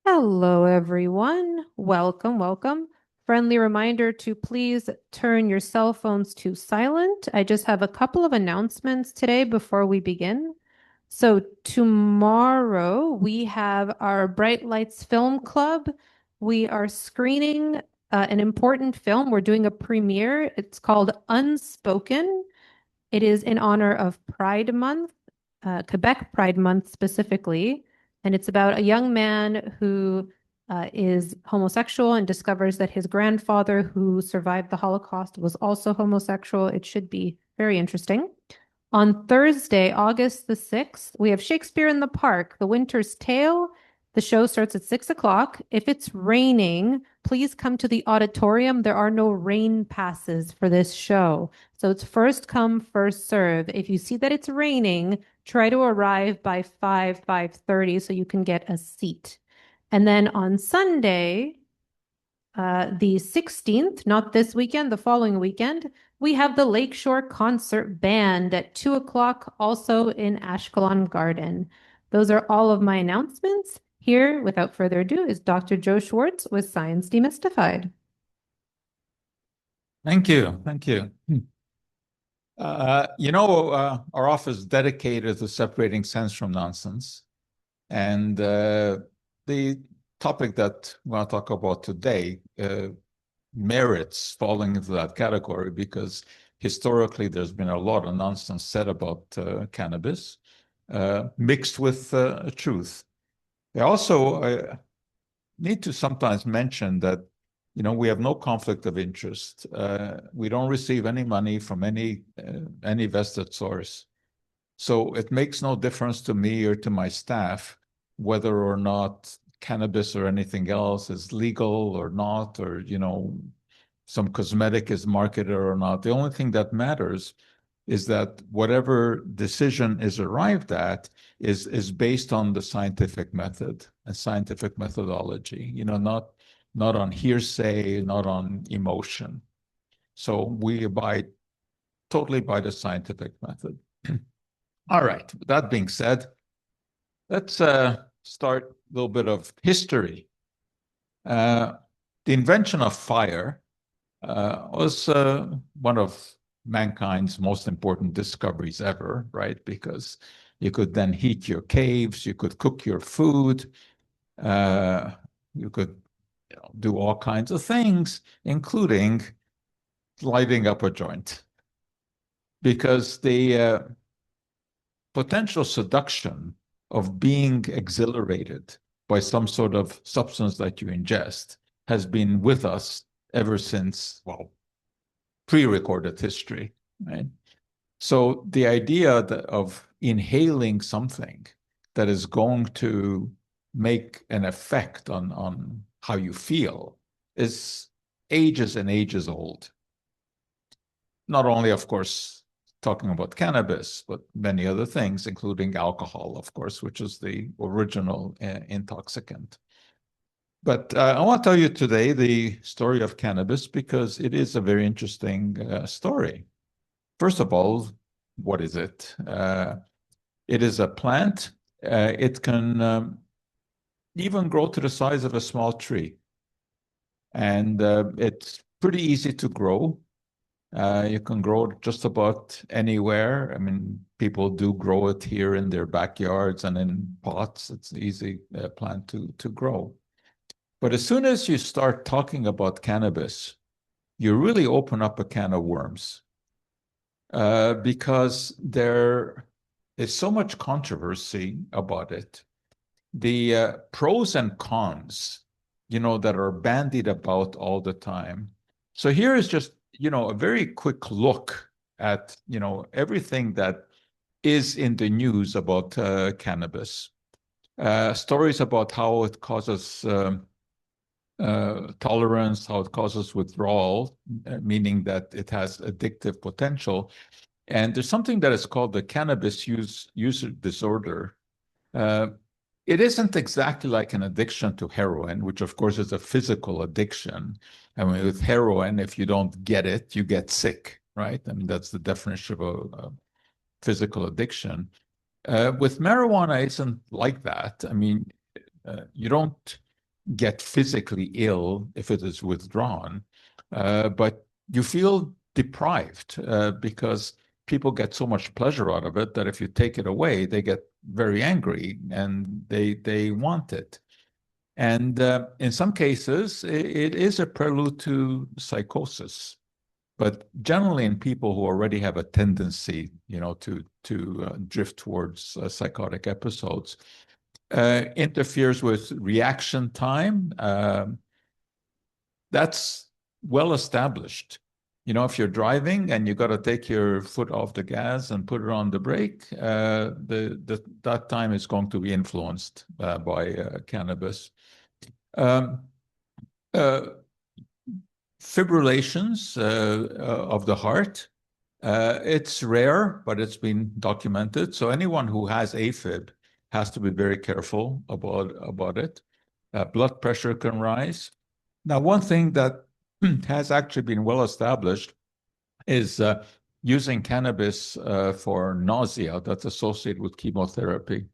Hello, everyone. Welcome, welcome. Friendly reminder to please turn your cell phones to silent. I just have a couple of announcements today before we begin. So, tomorrow we have our Bright Lights Film Club. We are screening an important film. We're doing a premiere. It's called Unspoken. It is in honor of Pride Month, Quebec Pride Month specifically. And it's about a young man who is homosexual and discovers that his grandfather, who survived the Holocaust, was also homosexual. It should be very interesting. On Thursday, August the 6th, we have Shakespeare in the Park, The Winter's Tale. The show starts at 6 o'clock. If it's raining, please come to the auditorium. There are no rain passes for this show. So it's first come, first serve. If you see that it's raining, try to arrive by 5:30 so you can get a seat. And then on Sunday, the 16th, not this weekend, the following weekend, we have the Lakeshore Concert Band at 2 o'clock, also in Ashkelon Garden. Those are all of my announcements. Here, without further ado, is Dr. Joe Schwarcz with Science Demystified. Thank you. Thank you. Our office is dedicated to separating sense from nonsense. And the topic that we want to talk about today merits falling into that category because historically there's been a lot of nonsense said about cannabis mixed with truth. I also need to sometimes mention that we have no conflict of interest. We don't receive any money from any vested source. So it makes no difference to me or to my staff whether or not cannabis or anything else is legal or not, or, some cosmetic is marketed or not. The only thing that matters is that whatever decision is arrived at is based on the scientific method and scientific methodology, not on hearsay, not on emotion. So we abide totally by the scientific method. All right, with that being said, let's start a little bit of history. The invention of fire was one of mankind's most important discoveries ever, right? Because you could then heat your caves, you could cook your food, you could do all kinds of things, including lighting up a joint. Because the potential seduction of being exhilarated by some sort of substance that you ingest has been with us ever since, pre-recorded history, right? So the idea of inhaling something that is going to make an effect on how you feel is ages and ages old. Not only, of course, talking about cannabis, but many other things, including alcohol, of course, which is the original intoxicant. But I want to tell you today the story of cannabis because it is a very interesting story. First of all, what is it? It is a plant. It can even grow to the size of a small tree. And it's pretty easy to grow. You can grow it just about anywhere. I mean, people do grow it here in their backyards and in pots. It's an easy plant to grow. But as soon as you start talking about cannabis, you really open up a can of worms because there is so much controversy about it. The pros and cons, that are bandied about all the time. So here is just, a very quick look at, everything that is in the news about cannabis. Stories about how it causes tolerance, how it causes withdrawal, meaning that it has addictive potential. And there's something that is called the cannabis user disorder. It isn't exactly like an addiction to heroin, which of course is a physical addiction. I mean, with heroin, if you don't get it, you get sick, right? I mean, that's the definition of a physical addiction. With marijuana, it isn't like that. I mean, you don't get physically ill if it is withdrawn, but you feel deprived because people get so much pleasure out of it that if you take it away, they get very angry and they want it. And in some cases, it is a prelude to psychosis. But generally, in people who already have a tendency, to drift towards psychotic episodes, interferes with reaction time. That's well established. If you're driving and you got to take your foot off the gas and put it on the brake, that time is going to be influenced by cannabis. Fibrillations of the heart. It's rare, but it's been documented. So anyone who has AFib has to be very careful about it. Blood pressure can rise. Now, one thing that has actually been well established is using cannabis for nausea that's associated with chemotherapy.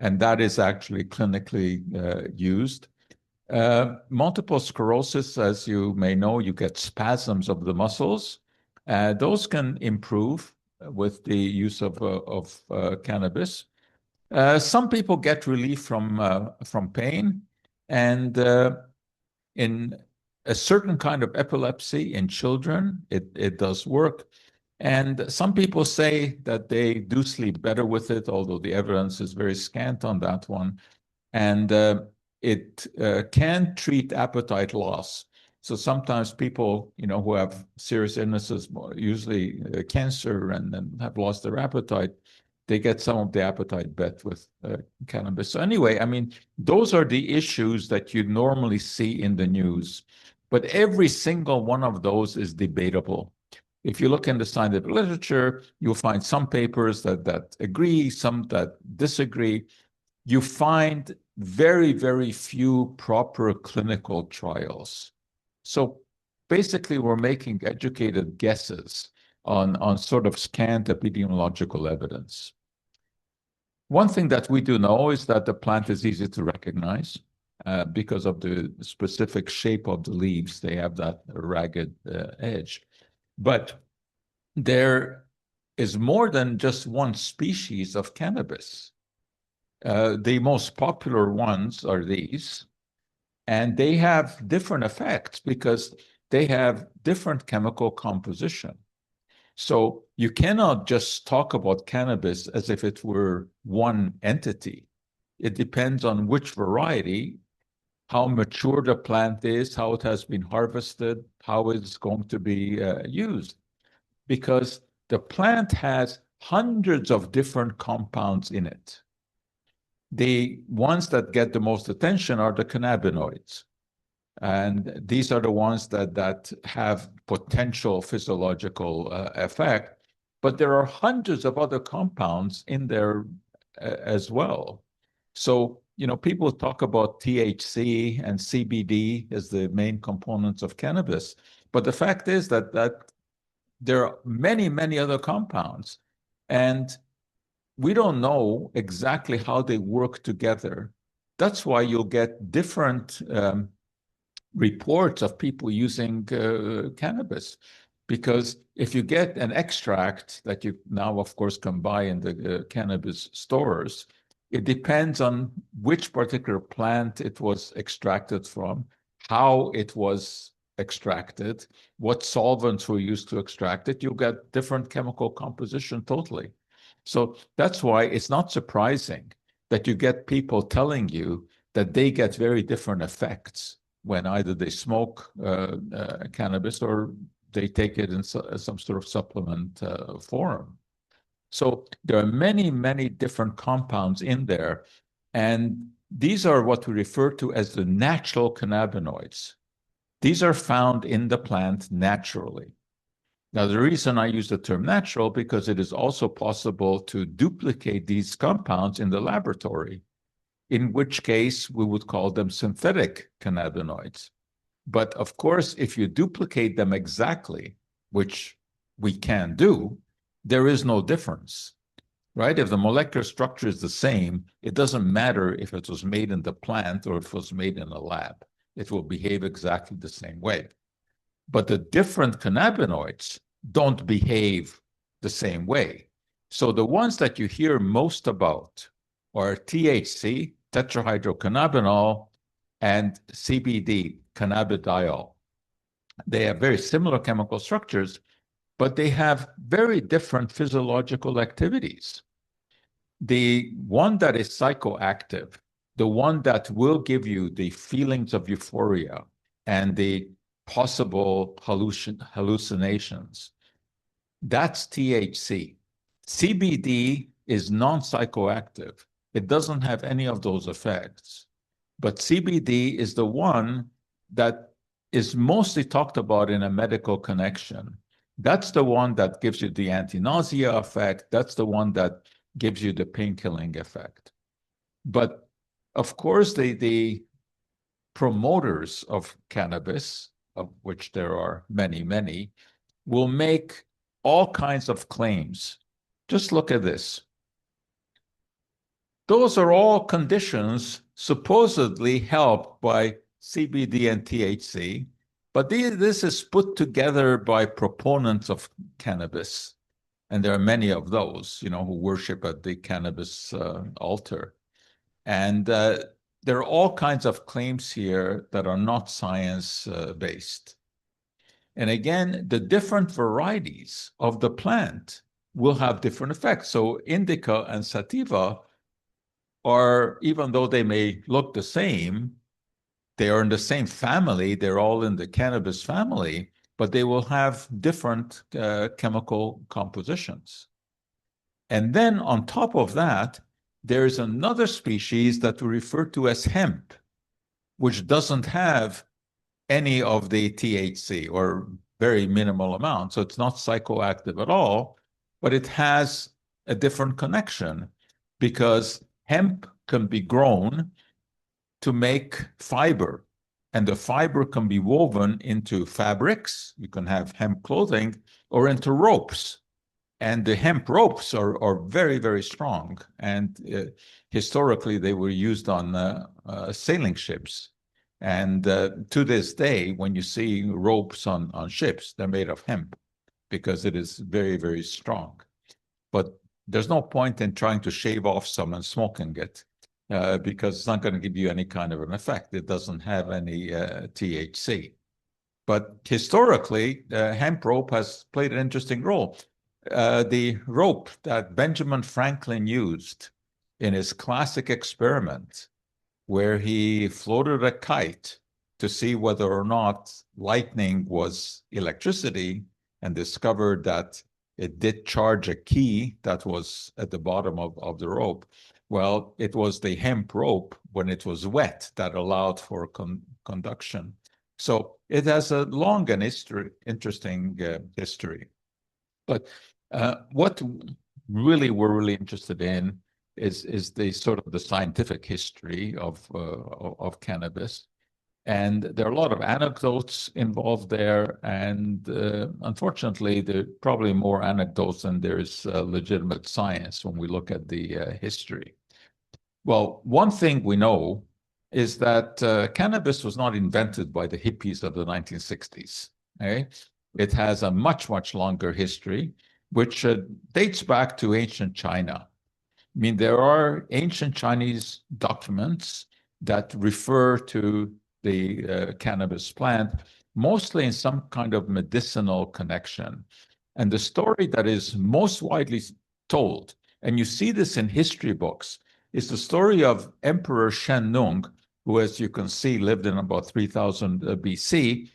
And that is actually clinically used. Multiple sclerosis, as you may know, you get spasms of the muscles. Those can improve with the use of cannabis. Some people get relief from pain, and in a certain kind of epilepsy in children, it does work. And some people say that they do sleep better with it, although the evidence is very scant on that one. And it can treat appetite loss. So sometimes people, who have serious illnesses, usually cancer, and have lost their appetite, they get some of the appetite back with cannabis. So anyway, I mean, those are the issues that you normally see in the news. But every single one of those is debatable. If you look in the scientific literature, you'll find some papers that agree, some that disagree. You find very, very few proper clinical trials. So basically, we're making educated guesses on sort of scant epidemiological evidence. One thing that we do know is that the plant is easy to recognize because of the specific shape of the leaves. They have that ragged edge. But there is more than just one species of cannabis. The most popular ones are these, and they have different effects because they have different chemical composition. So you cannot just talk about cannabis as if it were one entity. It depends on which variety, how mature the plant is, how it has been harvested, how it's going to be used. Because the plant has hundreds of different compounds in it. The ones that get the most attention are the cannabinoids. And these are the ones that have potential physiological effect. But there are hundreds of other compounds in there as well. So, people talk about THC and CBD as the main components of cannabis. But the fact is that there are many, many other compounds. And we don't know exactly how they work together. That's why you'll get different reports of people using cannabis. Because if you get an extract that you now, of course, can buy in the cannabis stores, it depends on which particular plant it was extracted from, how it was extracted, what solvents were used to extract it. You'll get different chemical composition totally. So that's why it's not surprising that you get people telling you that they get very different effects when either they smoke cannabis or they take it in some sort of supplement form. So there are many, many different compounds in there. And these are what we refer to as the natural cannabinoids. These are found in the plant naturally. Now, the reason I use the term natural, because it is also possible to duplicate these compounds in the laboratory, in which case we would call them synthetic cannabinoids. But of course, if you duplicate them exactly, which we can do, there is no difference. right? If the molecular structure is the same, it doesn't matter if it was made in the plant or if it was made in a lab. It will behave exactly the same way. But the different cannabinoids don't behave the same way. So the ones that you hear most about are THC, tetrahydrocannabinol, and CBD, cannabidiol. They have very similar chemical structures, but they have very different physiological activities. The one that is psychoactive, the one that will give you the feelings of euphoria and the possible hallucinations, that's THC. CBD is non-psychoactive. It doesn't have any of those effects. But CBD is the one that is mostly talked about in a medical connection. That's the one that gives you the anti-nausea effect. That's the one that gives you the pain-killing effect. But of course, the promoters of cannabis, of which there are many, many, will make all kinds of claims. Just look at this. Those are all conditions supposedly helped by CBD and THC, but this is put together by proponents of cannabis. And there are many of those, who worship at the cannabis altar. And there are all kinds of claims here that are not science-based. And again, the different varieties of the plant will have different effects. So indica and sativa are, even though they may look the same, they are in the same family, they're all in the cannabis family, but they will have different chemical compositions. And then on top of that, there's another species that we refer to as hemp, which doesn't have any of the THC or very minimal amount. So it's not psychoactive at all, but it has a different connection because hemp can be grown to make fiber, and the fiber can be woven into fabrics. You can have hemp clothing or into ropes. And the hemp ropes are very, very strong. And historically, they were used on sailing ships. And to this day, when you see ropes on ships, they're made of hemp because it is very, very strong. But there's no point in trying to shave off some and smoking it because it's not going to give you any kind of an effect. It doesn't have any THC. But historically, hemp rope has played an interesting role. The rope that Benjamin Franklin used in his classic experiment, where he floated a kite to see whether or not lightning was electricity and discovered that it did charge a key that was at the bottom of the rope. Well, it was the hemp rope when it was wet that allowed for conduction. So it has a long and interesting history. But what really we're really interested in is the sort of the scientific history of cannabis. And there are a lot of anecdotes involved there. And unfortunately, there are probably more anecdotes than there's legitimate science when we look at the history. Well, one thing we know is that cannabis was not invented by the hippies of the 1960s. Okay? It has a much, much longer history, which dates back to ancient China. I mean, there are ancient Chinese documents that refer to the cannabis plant, mostly in some kind of medicinal connection. And the story that is most widely told, and you see this in history books, is the story of Emperor Shen Nung, who, as you can see, lived in about 3000 BC,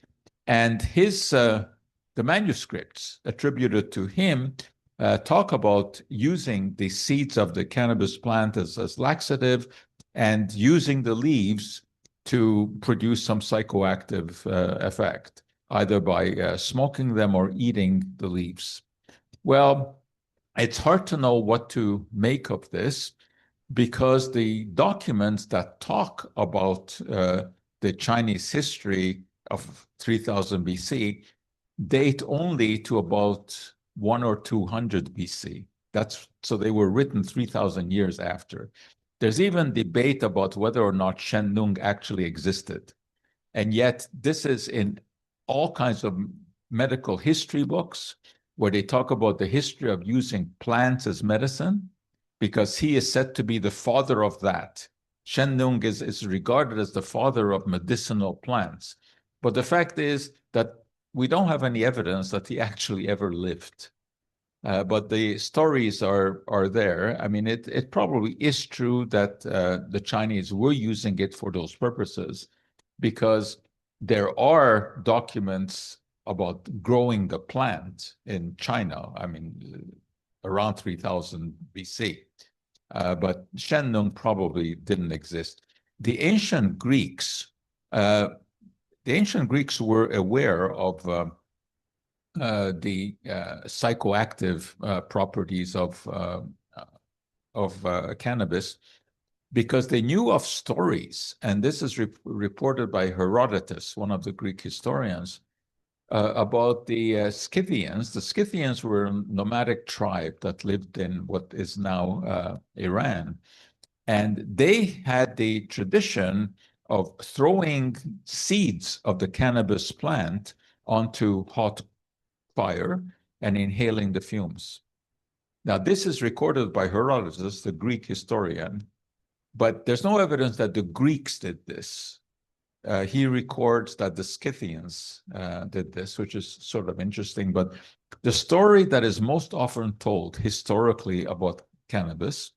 and his the manuscripts attributed to him talk about using the seeds of the cannabis plant as laxative and using the leaves to produce some psychoactive effect, either by smoking them or eating the leaves. Well, it's hard to know what to make of this because the documents that talk about the Chinese history of 3000 BC date only to about 100 or 200 BC. So they were written 3,000 years after. There's even debate about whether or not Shen Nung actually existed. And yet this is in all kinds of medical history books where they talk about the history of using plants as medicine, because he is said to be the father of that. Shen Nung is regarded as the father of medicinal plants. But the fact is that we don't have any evidence that he actually ever lived. But the stories are there. I mean, it probably is true that the Chinese were using it for those purposes, because there are documents about growing a plant in China. I mean, around 3000 BC. But Shen Nung probably didn't exist. The ancient Greeks were aware of the psychoactive properties of cannabis, because they knew of stories, and this is reported by Herodotus, one of the Greek historians, about the Scythians. The Scythians were a nomadic tribe that lived in what is now Iran. And they had the tradition of throwing seeds of the cannabis plant onto hot fire and inhaling the fumes. Now, this is recorded by Herodotus, the Greek historian, but there's no evidence that the Greeks did this. He records that the Scythians did this, which is sort of interesting. But the story that is most often told historically about cannabis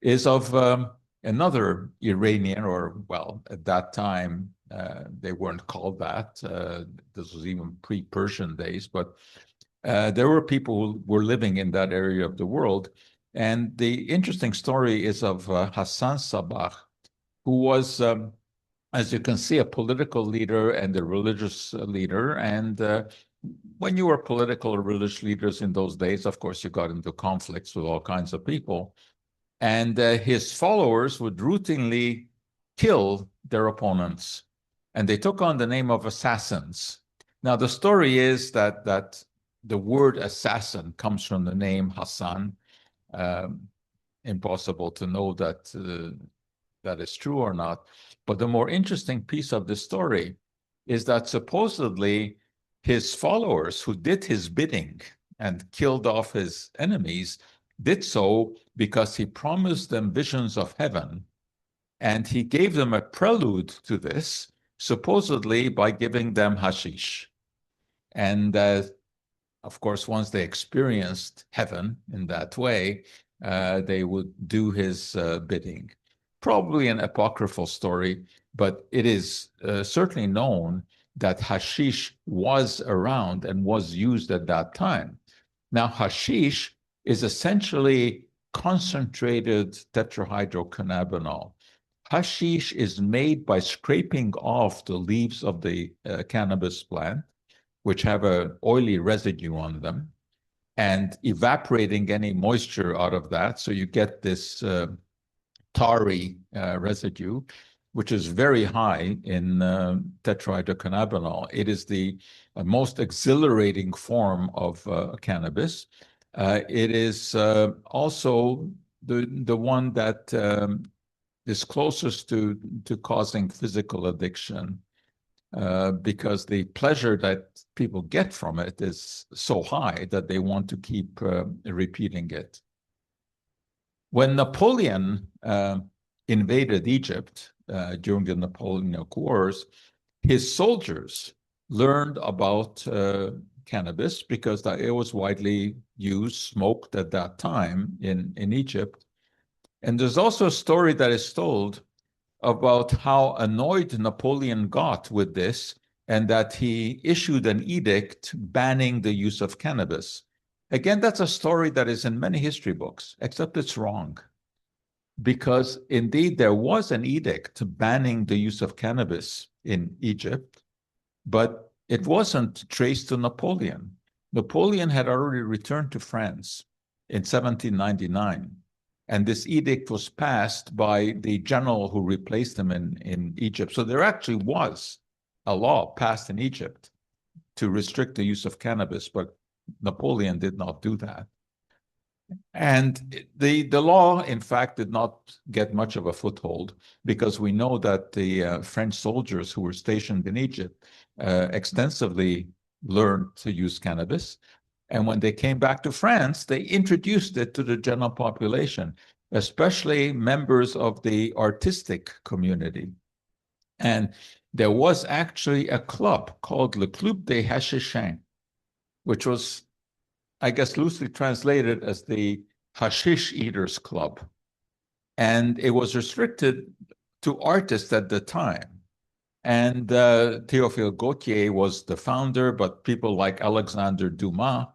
is of another Iranian, or, well, at that time, they weren't called that. This was even pre-Persian days, but there were people who were living in that area of the world. And the interesting story is of Hassan Sabah, who was, as you can see, a political leader and a religious leader. And when you were political or religious leaders in those days, of course, you got into conflicts with all kinds of people. And his followers would routinely kill their opponents. And they took on the name of assassins. Now, the story is that the word assassin comes from the name Hassan. Impossible to know that that is true or not. But the more interesting piece of the story is that supposedly his followers who did his bidding and killed off his enemies did so because he promised them visions of heaven. And he gave them a prelude to this, supposedly by giving them hashish. And of course, once they experienced heaven in that way, they would do his bidding. Probably an apocryphal story, but it is certainly known that hashish was around and was used at that time. Now, hashish is essentially concentrated tetrahydrocannabinol. Hashish is made by scraping off the leaves of the cannabis plant, which have an oily residue on them, and evaporating any moisture out of that. So you get this tarry residue, which is very high in tetrahydrocannabinol. It is the most exhilarating form of cannabis. It is also the one that is closest to causing physical addiction, because the pleasure that people get from it is so high that they want to keep repeating it. When Napoleon invaded Egypt during the Napoleonic Wars, his soldiers learned about cannabis because it was widely used, smoked at that time in Egypt. And there's also a story that is told about how annoyed Napoleon got with this, and that he issued an edict banning the use of cannabis. Again, that's a story that is in many history books, except it's wrong. Because indeed, there was an edict banning the use of cannabis in Egypt, but it wasn't traced to Napoleon. Napoleon had already returned to France in 1799. And this edict was passed by the general who replaced him in Egypt. So there actually was a law passed in Egypt to restrict the use of cannabis, but Napoleon did not do that. And the law, in fact, did not get much of a foothold because we know that the French soldiers who were stationed in Egypt extensively learned to use cannabis. And when they came back to France, they introduced it to the general population, especially members of the artistic community. And there was actually a club called Le Club des Hachishins, which was, I guess, loosely translated as the Hashish Eaters Club. And it was restricted to artists at the time. And Théophile Gautier was the founder, but people like Alexandre Dumas,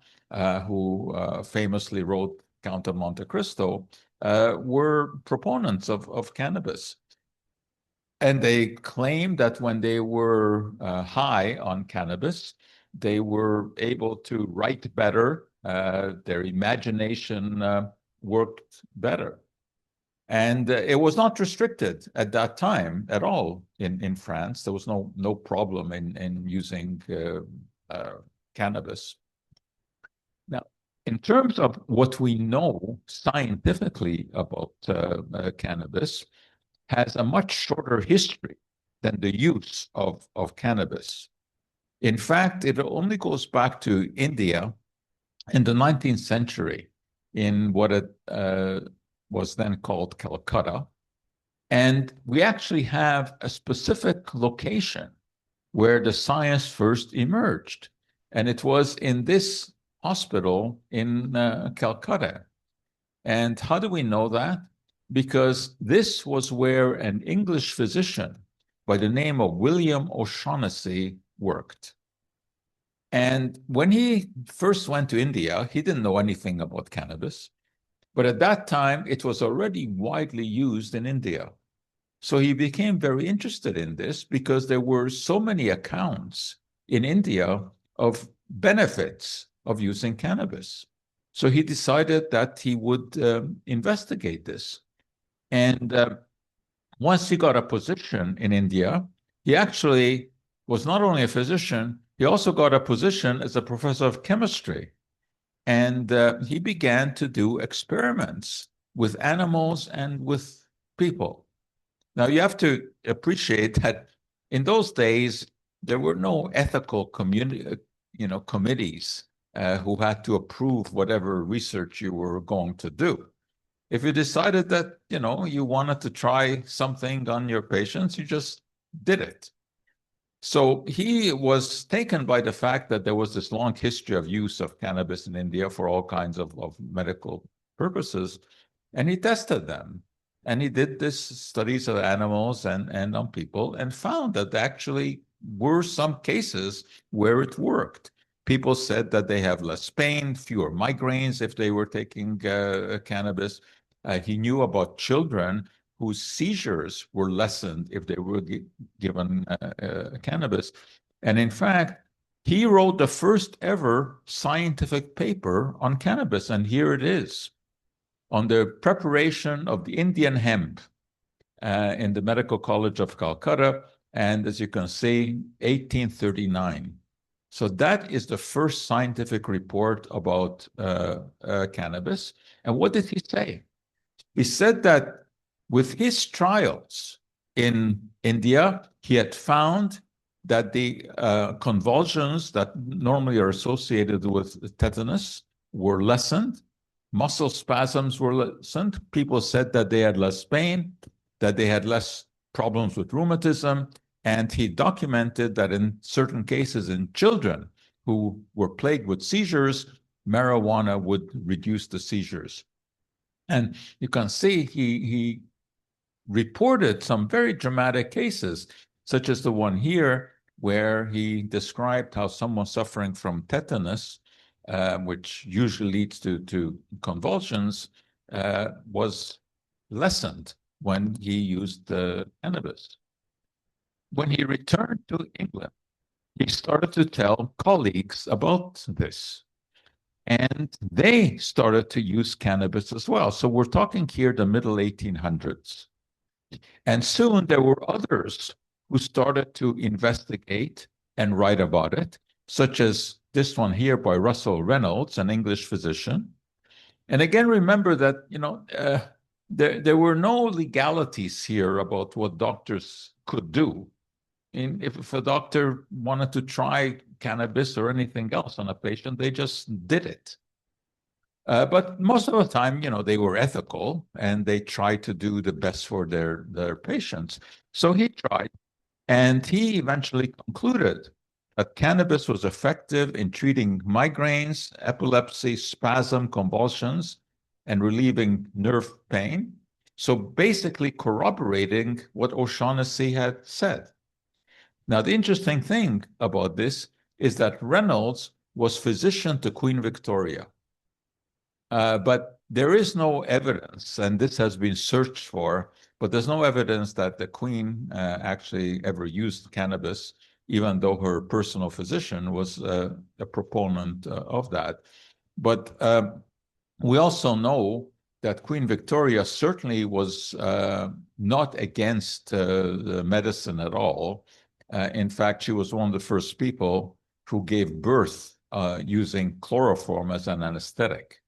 who famously wrote Count of Monte Cristo, were proponents of cannabis. And they claimed that when they were high on cannabis, they were able to write better, their imagination worked better. And it was not restricted at that time at all in France. There was no problem in using cannabis. Now, in terms of what we know scientifically about cannabis, has a much shorter history than the use of cannabis. In fact, it only goes back to India in the 19th century in what it was then called Calcutta. And we actually have a specific location where the science first emerged. And it was in this hospital in Calcutta. And how do we know that? Because this was where an English physician by the name of William O'Shaughnessy worked. And when he first went to India, he didn't know anything about cannabis. But at that time, it was already widely used in India. So he became very interested in this because there were so many accounts in India of benefits of using cannabis. So he decided that he would investigate this. And once he got a position in India, he actually was not only a physician, he also got a position as a professor of chemistry. And he began to do experiments with animals and with people. Now, you have to appreciate that in those days, there were no ethical committees who had to approve whatever research you were going to do. If you decided that, you wanted to try something on your patients, you just did it. So he was taken by the fact that there was this long history of use of cannabis in India for all kinds of medical purposes, and he tested them. And he did this studies of animals and on people and found that actually were some cases where it worked. People said that they have less pain, fewer migraines if they were taking cannabis. He knew about children whose seizures were lessened if they were given cannabis. And in fact, he wrote the first ever scientific paper on cannabis, and here it is, on the preparation of the Indian hemp in the Medical College of Calcutta, and as you can see, 1839. So that is the first scientific report about cannabis. And what did he say? He said that with his trials in India, he had found that the convulsions that normally are associated with tetanus were lessened. Muscle spasms were lessened. People said that they had less pain, that they had less problems with rheumatism. And he documented that in certain cases in children who were plagued with seizures, marijuana would reduce the seizures. And you can see he reported some very dramatic cases, such as the one here, where he described how someone suffering from tetanus, which usually leads to convulsions, was lessened when he used the cannabis. When he returned to England, he started to tell colleagues about this. And they started to use cannabis as well. So we're talking here the middle 1800s. And soon there were others who started to investigate and write about it, such as this one here by Russell Reynolds, an English physician. And again, remember that, there were no legalities here about what doctors could do. If a doctor wanted to try cannabis or anything else on a patient, they just did it. But most of the time, they were ethical and they tried to do the best for their patients. So he tried, and he eventually concluded that cannabis was effective in treating migraines, epilepsy, spasm, convulsions, and relieving nerve pain. So basically corroborating what O'Shaughnessy had said. Now, the interesting thing about this is that Reynolds was physician to Queen Victoria. But there is no evidence, and this has been searched for, but there's no evidence that the Queen actually ever used cannabis, even though her personal physician was a proponent of that. But we also know that Queen Victoria certainly was not against the medicine at all. In fact, she was one of the first people who gave birth using chloroform as an anesthetic.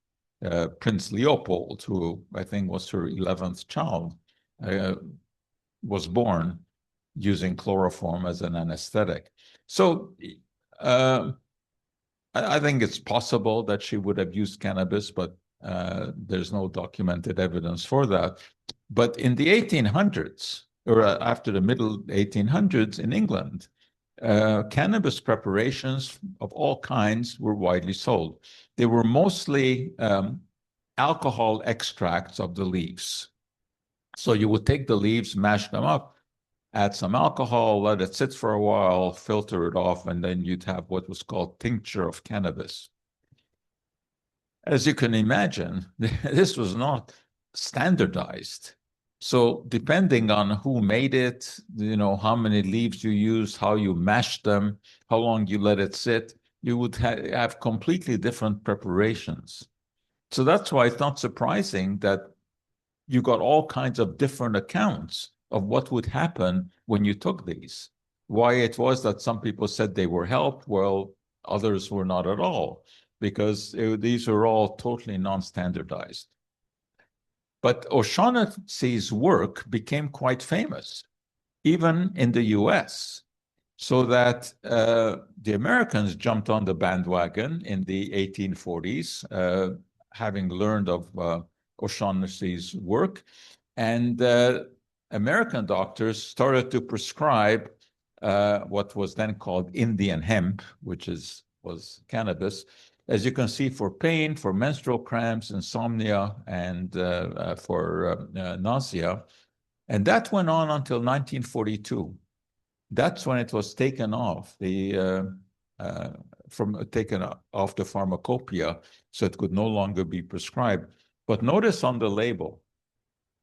Prince Leopold, who I think was her 11th child, was born using chloroform as an anesthetic. So I think it's possible that she would have used cannabis, but there's no documented evidence for that. But in the 1800s, or after the middle 1800s in England, cannabis preparations of all kinds were widely sold. They were mostly alcohol extracts of the leaves. So you would take the leaves, mash them up, add some alcohol, let it sit for a while, filter it off, and then you'd have what was called tincture of cannabis. As you can imagine, this was not standardized. So depending on who made it, how many leaves you used, how you mashed them, how long you let it sit, you would have completely different preparations. So that's why it's not surprising that you got all kinds of different accounts of what would happen when you took these. Why it was that some people said they were helped, well, others were not at all, because these were all totally non-standardized. But O'Shaughnessy's work became quite famous, even in the US, so that the Americans jumped on the bandwagon in the 1840s, having learned of O'Shaughnessy's work. And American doctors started to prescribe what was then called Indian hemp, which was cannabis, as you can see, for pain, for menstrual cramps, insomnia, and for nausea. And that went on until 1942. That's when it was taken off taken off the pharmacopoeia, so it could no longer be prescribed. But notice on the label,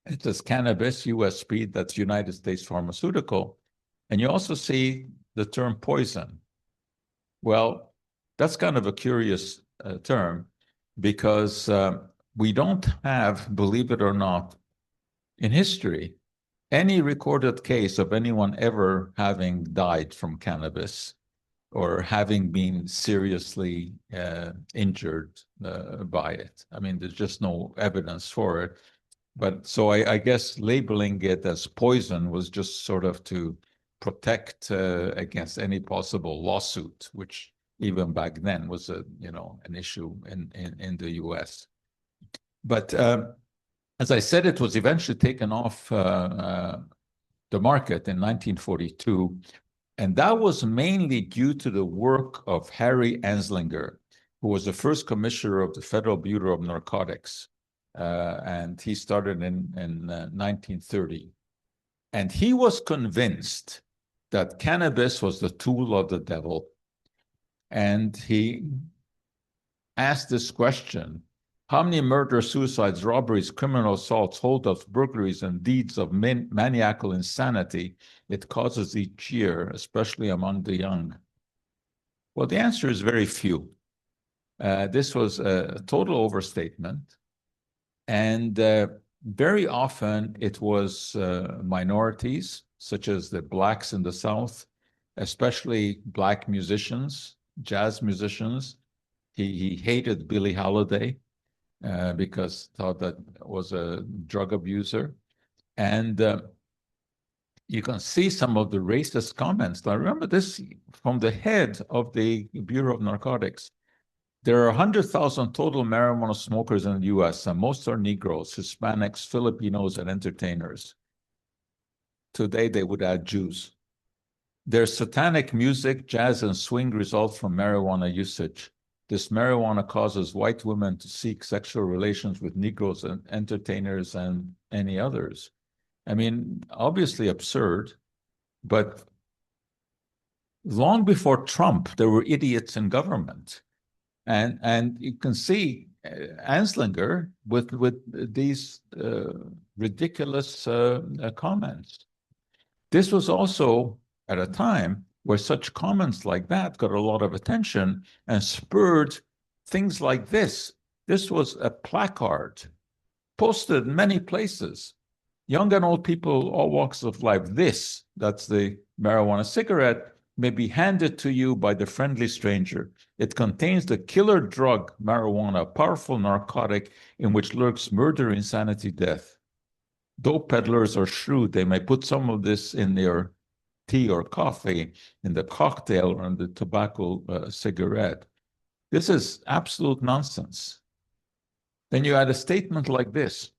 it says cannabis, USP, that's United States Pharmaceutical. And you also see the term poison. Well, that's kind of a curious term, because we don't have, believe it or not, in history, any recorded case of anyone ever having died from cannabis or having been seriously injured by it. I mean, there's just no evidence for it. But so I guess labeling it as poison was just sort of to protect against any possible lawsuit, which even back then was an issue in the US. But as I said, it was eventually taken off the market in 1942. And that was mainly due to the work of Harry Anslinger, who was the first commissioner of the Federal Bureau of Narcotics. And he started in 1930. And he was convinced that cannabis was the tool of the devil. And he asked this question: how many murders, suicides, robberies, criminal assaults, holdups, burglaries, and deeds of maniacal insanity it causes each year, especially among the young? Well, the answer is very few. This was a total overstatement. And very often it was minorities, such as the blacks in the South, especially black musicians, jazz musicians. He hated Billie Holiday. because thought that was a drug abuser. And you can see some of the racist comments. Now, remember this from the head of the Bureau of Narcotics. There are 100,000 total marijuana smokers in the US, and most are Negroes, Hispanics, Filipinos, and entertainers. Today, they would add Jews. Their satanic music, jazz, and swing result from marijuana usage. This marijuana causes white women to seek sexual relations with Negroes and entertainers and any others. I mean, obviously absurd, but long before Trump, there were idiots in government. And you can see Anslinger with these ridiculous comments. This was also at a time where such comments like that got a lot of attention and spurred things like this. This was a placard posted in many places. Young and old people, all walks of life. This, that's the marijuana cigarette, may be handed to you by the friendly stranger. It contains the killer drug, marijuana, a powerful narcotic in which lurks murder, insanity, death. Dope peddlers are shrewd. They may put some of this in their tea or coffee, in the cocktail, or in the tobacco cigarette. This is absolute nonsense. Then you add a statement like this.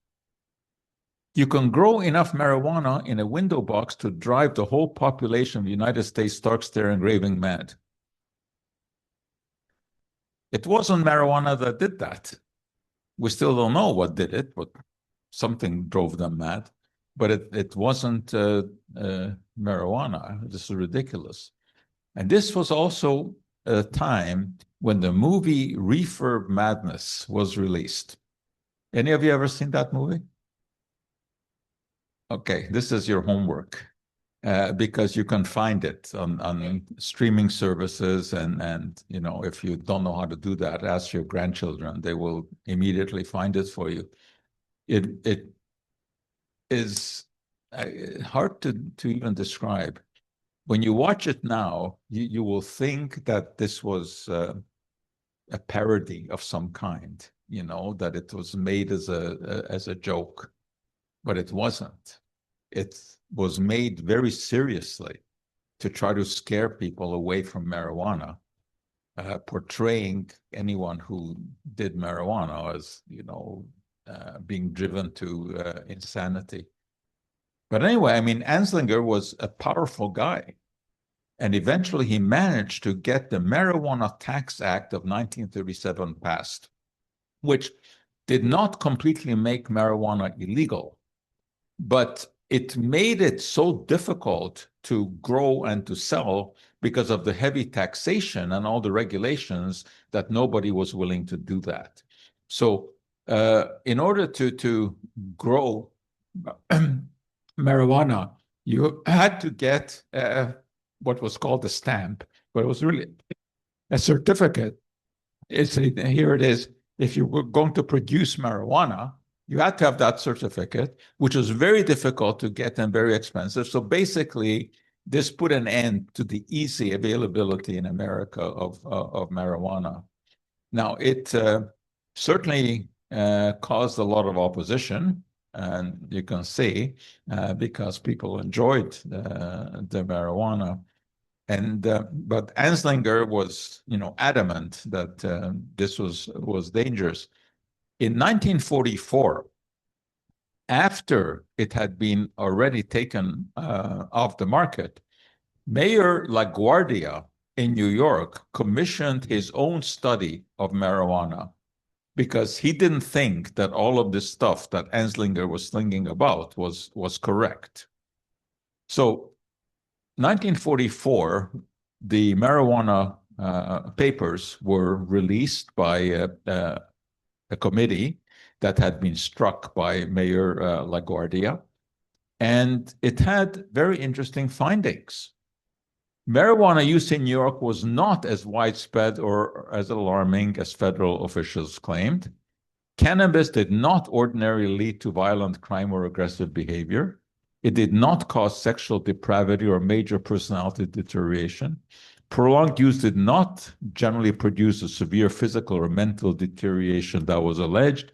You can grow enough marijuana in a window box to drive the whole population of the United States stark staring raving mad. It wasn't marijuana that did that. We still don't know what did it, but something drove them mad. But it wasn't marijuana. This is ridiculous. And this was also a time when the movie Reefer Madness was released. Any of you ever seen that movie? Okay, this is your homework because you can find it on streaming services, and you know, if you don't know how to do that, ask your grandchildren; they will immediately find it for you. It is hard to even describe. When you watch it now, you will think that this was a parody of some kind, you know, that it was made as a joke. But it wasn't. It was made very seriously to try to scare people away from marijuana, portraying anyone who did marijuana as, you know, being driven to insanity. But anyway, I mean, Anslinger was a powerful guy. And eventually he managed to get the Marijuana Tax Act of 1937 passed, which did not completely make marijuana illegal, but it made it so difficult to grow and to sell because of the heavy taxation and all the regulations that nobody was willing to do that. So in order to grow marijuana, you had to get what was called a stamp, but it was really a certificate. Here it is. If you were going to produce marijuana, you had to have that certificate, which was very difficult to get and very expensive. So basically, this put an end to the easy availability in America of marijuana. Now, it certainly caused a lot of opposition, and you can see because people enjoyed the marijuana. And but Anslinger was, you know, adamant that this was dangerous. In 1944, after it had been already taken off the market, Mayor LaGuardia in New York commissioned his own study of marijuana because he didn't think that all of this stuff that Anslinger was thinking about was correct. So 1944, the marijuana papers were released by a committee that had been struck by Mayor LaGuardia, and it had very interesting findings. Marijuana use in New York was not as widespread or as alarming as federal officials claimed. Cannabis did not ordinarily lead to violent crime or aggressive behavior. It did not cause sexual depravity or major personality deterioration. Prolonged use did not generally produce the severe physical or mental deterioration that was alleged.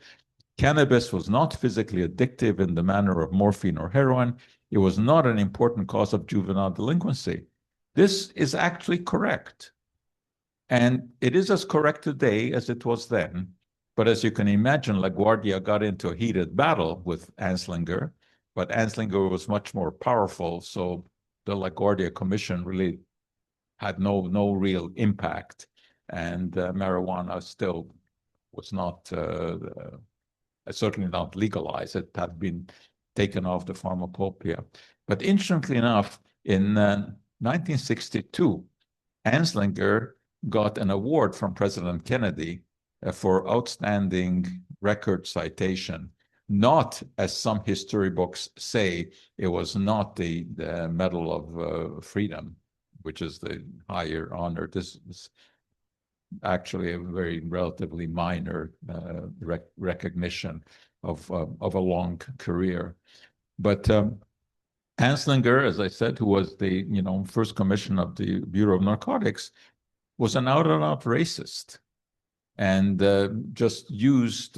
Cannabis was not physically addictive in the manner of morphine or heroin. It was not an important cause of juvenile delinquency. This is actually correct. And it is as correct today as it was then. But as you can imagine, LaGuardia got into a heated battle with Anslinger, but Anslinger was much more powerful. So the LaGuardia Commission really had no real impact. And marijuana still was not, certainly not legalized. It had been taken off the pharmacopoeia. But interestingly enough, in 1962, Anslinger got an award from President Kennedy for outstanding record citation. Not, as some history books say, it was not the Medal of Freedom, which is the higher honor. This is actually a very relatively minor recognition of a long career. But Anslinger, as I said, who was the first commissioner of the Bureau of Narcotics, was an out-and-out racist, and just used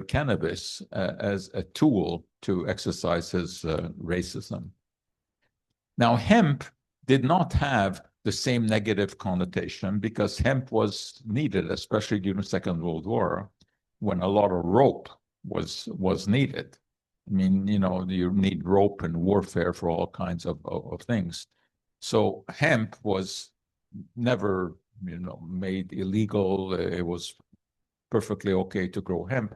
cannabis as a tool to exercise his racism. Now, hemp did not have the same negative connotation because hemp was needed, especially during the Second World War, when a lot of rope was needed. I mean, you need rope in warfare for all kinds of things. So hemp was never, made illegal. It was perfectly okay to grow hemp,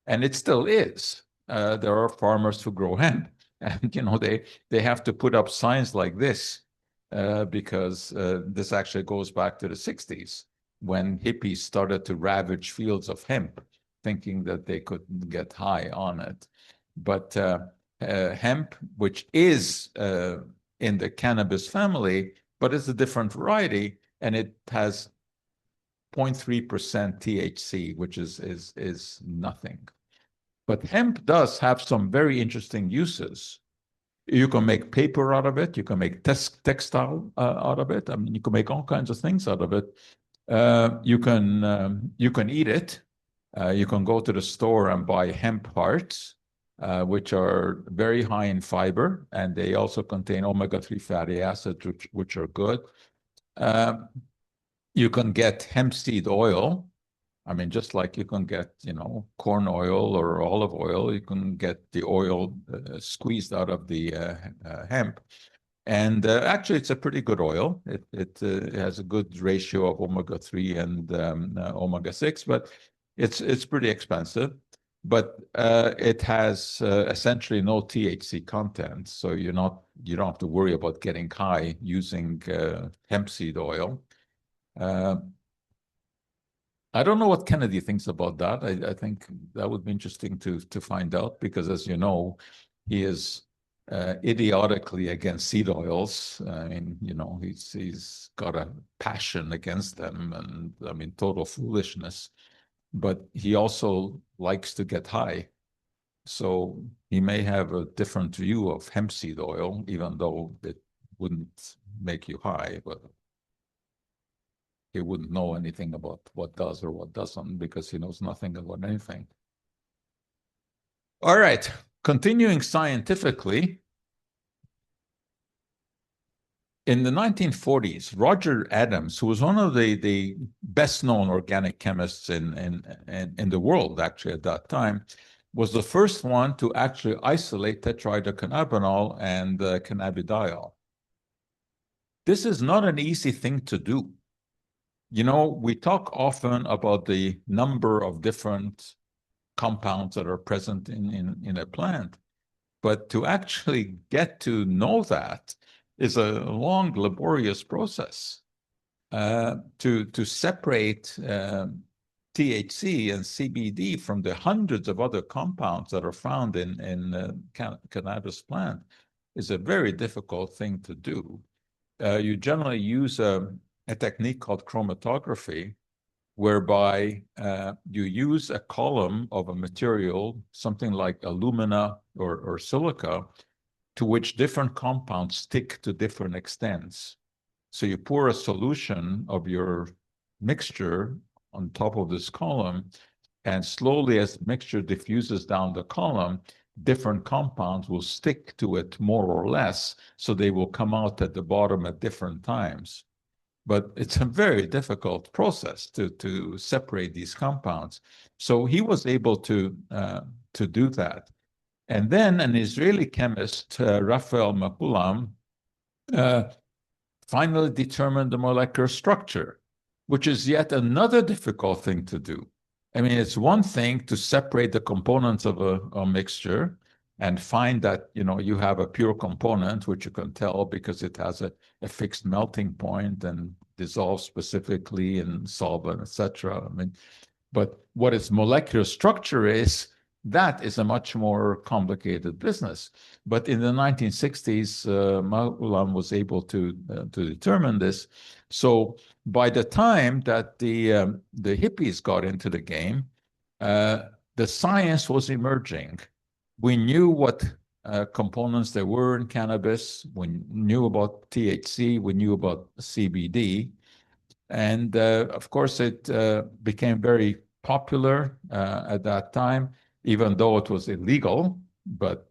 and it still is. There are farmers who grow hemp, and they have to put up signs like this because this actually goes back to the 60s when hippies started to ravage fields of hemp, thinking that they could get high on it. But hemp, which is in the cannabis family, but it's a different variety, and it has 0.3% THC, which is nothing. But hemp does have some very interesting uses. You can make paper out of it. You can make textile out of it. I mean, you can make all kinds of things out of it. You can eat it. You can go to the store and buy hemp hearts, which are very high in fiber, and they also contain omega-3 fatty acids, which are good. You can get hemp seed oil. I mean, just like you can get, corn oil or olive oil, you can get the oil squeezed out of the hemp. And actually, it's a pretty good oil. It has a good ratio of omega-3 and omega-6, but it's pretty expensive. But it has essentially no THC content, so you don't have to worry about getting high using hemp seed oil. I don't know what Kennedy thinks about that. I think that would be interesting to find out, because, as you know, he is idiotically against seed oils. I mean, he's got a passion against them, and I mean, total foolishness. But he also likes to get high. So he may have a different view of hemp seed oil, even though it wouldn't make you high, but he wouldn't know anything about what does or what doesn't, because he knows nothing about anything. All right, continuing scientifically. In the 1940s, Roger Adams, who was one of the best-known organic chemists in the world, actually, at that time, was the first one to actually isolate tetrahydrocannabinol and cannabidiol. This is not an easy thing to do. We talk often about the number of different compounds that are present in a plant, but to actually get to know that is a long, laborious process. To separate THC and CBD from the hundreds of other compounds that are found in cannabis plant is a very difficult thing to do. You generally use a technique called chromatography, whereby you use a column of a material, something like alumina or silica, to which different compounds stick to different extents. So you pour a solution of your mixture on top of this column, and slowly as the mixture diffuses down the column, different compounds will stick to it more or less, so they will come out at the bottom at different times. But it's a very difficult process to separate these compounds. So he was able to do that. And then an Israeli chemist, Raphael Makulam, finally determined the molecular structure, which is yet another difficult thing to do. I mean, it's one thing to separate the components of a mixture and find that, you have a pure component, which you can tell because it has a fixed melting point and dissolves specifically in solvent, etc. I mean, but what its molecular structure is, that is a much more complicated business. But in the 1960s, Makulam was able to determine this. So by the time that the hippies got into the game, the science was emerging. We knew what components there were in cannabis. We knew about THC. We knew about CBD. And of course, it became very popular at that time, even though it was illegal. But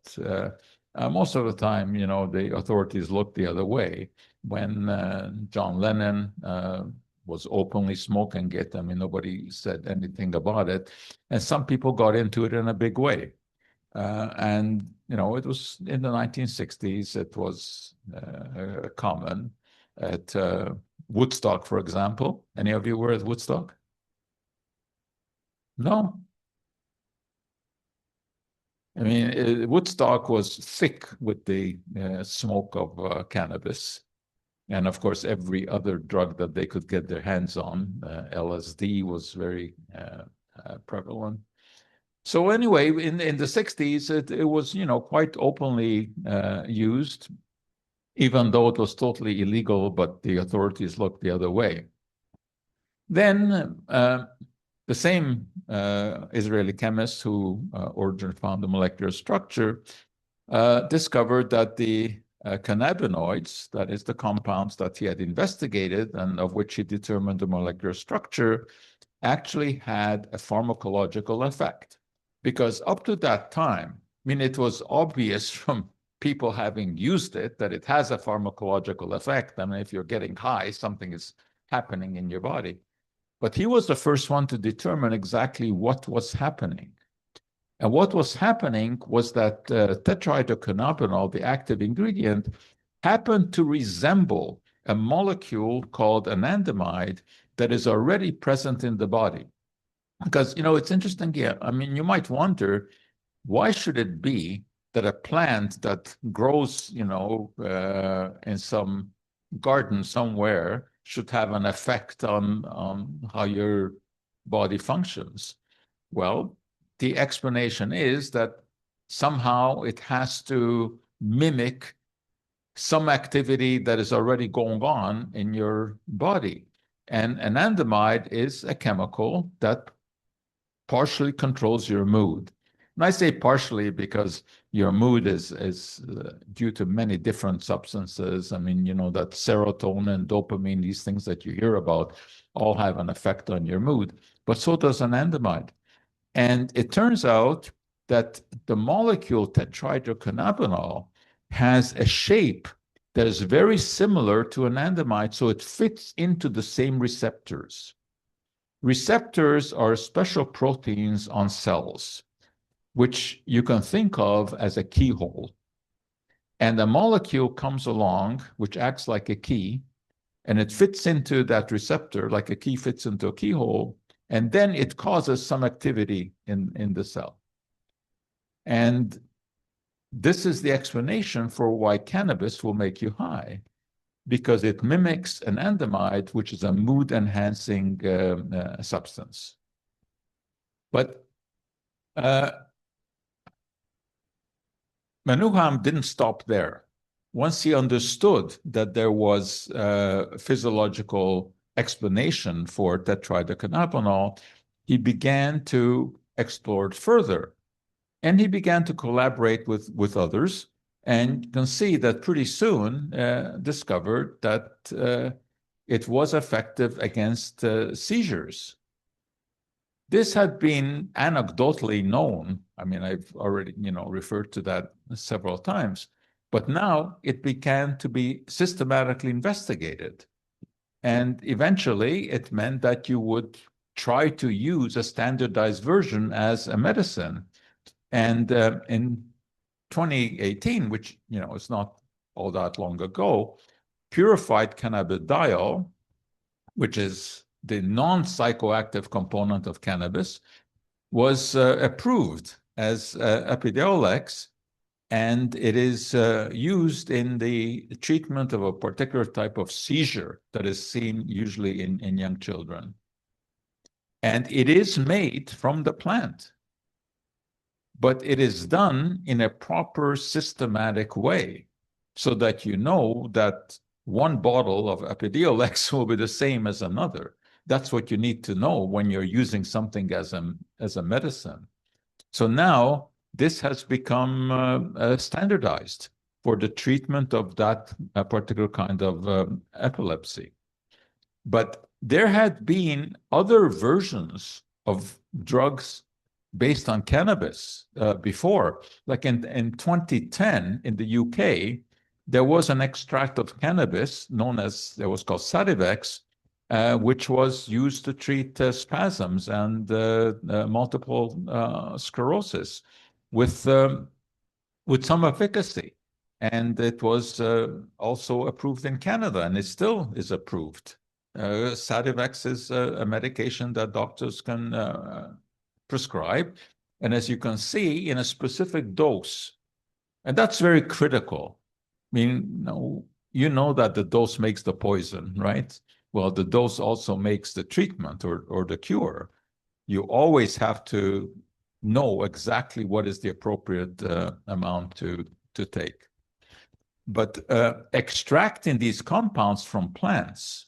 most of the time, the authorities looked the other way. When John Lennon was openly smoking it, I mean, nobody said anything about it. And some people got into it in a big way. And, it was in the 1960s, it was common at Woodstock, for example. Any of you were at Woodstock? No? I mean, Woodstock was thick with the smoke of cannabis. And of course, every other drug that they could get their hands on, LSD was very prevalent. So anyway, in the 60s, it was, quite openly used, even though it was totally illegal, but the authorities looked the other way. Then the same Israeli chemist who originally found the molecular structure discovered that the cannabinoids, that is the compounds that he had investigated and of which he determined the molecular structure, actually had a pharmacological effect. Because up to that time, I mean, it was obvious from people having used it that it has a pharmacological effect. I mean, if you're getting high, something is happening in your body. But he was the first one to determine exactly what was happening. And what was happening was that tetrahydrocannabinol, the active ingredient, happened to resemble a molecule called anandamide that is already present in the body. Because, it's interesting here. I mean, you might wonder, why should it be that a plant that grows, in some garden somewhere should have an effect on how your body functions? Well, the explanation is that somehow it has to mimic some activity that is already going on in your body. And anandamide is a chemical that partially controls your mood. And I say partially because your mood is due to many different substances. I mean, that serotonin, dopamine, these things that you hear about all have an effect on your mood, but so does anandamide. And it turns out that the molecule tetrahydrocannabinol has a shape that is very similar to anandamide, so it fits into the same receptors. Receptors are special proteins on cells, which you can think of as a keyhole. And a molecule comes along, which acts like a key, and it fits into that receptor like a key fits into a keyhole, and then it causes some activity in the cell. And this is the explanation for why cannabis will make you high, because it mimics anandamide, which is a mood-enhancing substance. But Menuham didn't stop there. Once he understood that there was a physiological explanation for tetrahydrocannabinol, he began to explore it further. And he began to collaborate with others. And you can see that pretty soon discovered that it was effective against seizures. This had been anecdotally known. I mean, I've already, referred to that several times, but now it began to be systematically investigated. And eventually it meant that you would try to use a standardized version as a medicine. And in 2018, which, is not all that long ago, purified cannabidiol, which is the non-psychoactive component of cannabis, was approved as Epidiolex, and it is used in the treatment of a particular type of seizure that is seen usually in young children. And it is made from the plant, but it is done in a proper systematic way so that you know that one bottle of Epidiolex will be the same as another. That's what you need to know when you're using something as a medicine. So now this has become standardized for the treatment of that particular kind of epilepsy. But there had been other versions of drugs based on cannabis before. Like in 2010 in the UK, there was an extract of cannabis it was called Sativex, which was used to treat spasms and multiple sclerosis with some efficacy. And it was also approved in Canada, and it still is approved. Sativex is a medication that doctors can prescribe, and as you can see, in a specific dose. And that's very critical. I mean, you know that the dose makes the poison, right? Well, the dose also makes the treatment or the cure. You always have to know exactly what is the appropriate amount to take. But extracting these compounds from plants,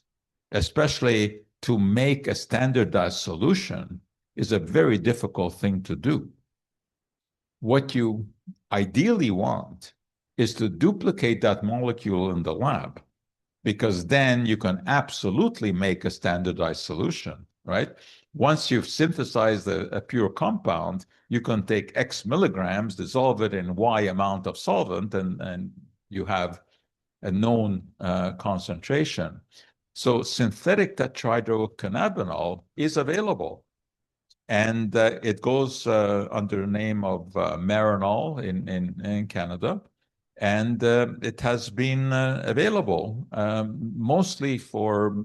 especially to make a standardized solution, is a very difficult thing to do. What you ideally want is to duplicate that molecule in the lab, because then you can absolutely make a standardized solution, right? Once you've synthesized a pure compound, you can take X milligrams, dissolve it in Y amount of solvent, and you have a known concentration. So synthetic tetrahydrocannabinol is available. And it goes under the name of Marinol in Canada. And it has been available mostly for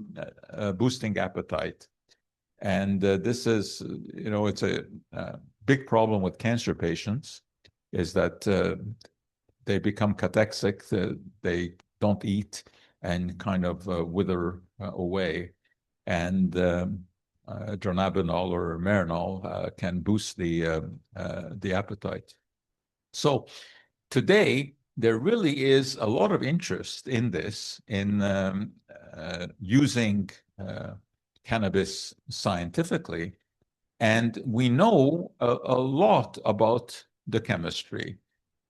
boosting appetite. And this is, it's a big problem with cancer patients, is that they become catechic, they don't eat and kind of wither away. And dronabinol or Marinol can boost the appetite. So today, there really is a lot of interest in this, in using cannabis scientifically. And we know a lot about the chemistry.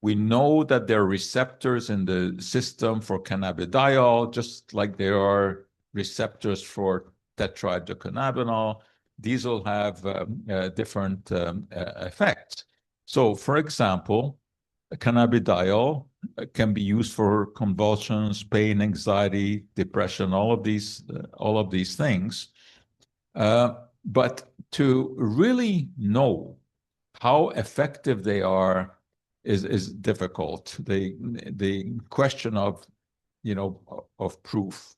We know that there are receptors in the system for cannabidiol, just like there are receptors for tetrahydrocannabinol. These will have different effects. So, for example, cannabidiol can be used for convulsions, pain, anxiety, depression, all of these things. But to really know how effective they are is difficult. The question of proof,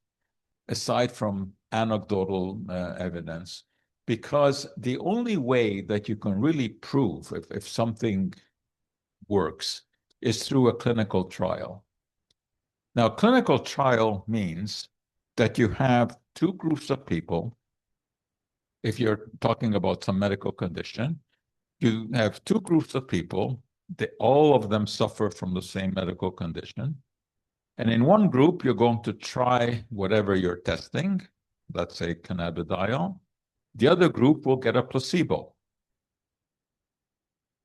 aside from anecdotal evidence, because the only way that you can really prove if something works is through a clinical trial. Now, clinical trial means that you have two groups of people. If you're talking about some medical condition, you have two groups of people. All of them suffer from the same medical condition. And in one group, you're going to try whatever you're testing, let's say cannabidiol. The other group will get a placebo.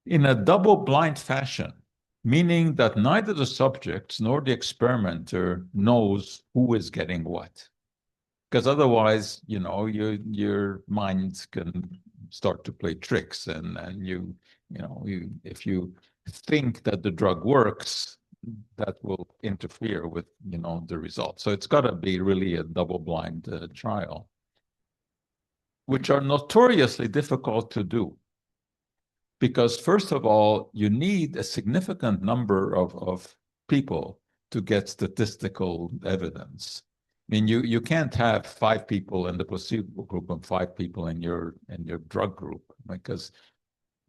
In a double-blind fashion, meaning that neither the subjects nor the experimenter knows who is getting what. Because otherwise, your mind can start to play tricks, and if you think that the drug works, that will interfere with the results. So it's got to be really a double-blind trial, which are notoriously difficult to do. Because first of all, you need a significant number of people to get statistical evidence. I mean, you can't have 5 people in the placebo group and 5 people in your drug group, because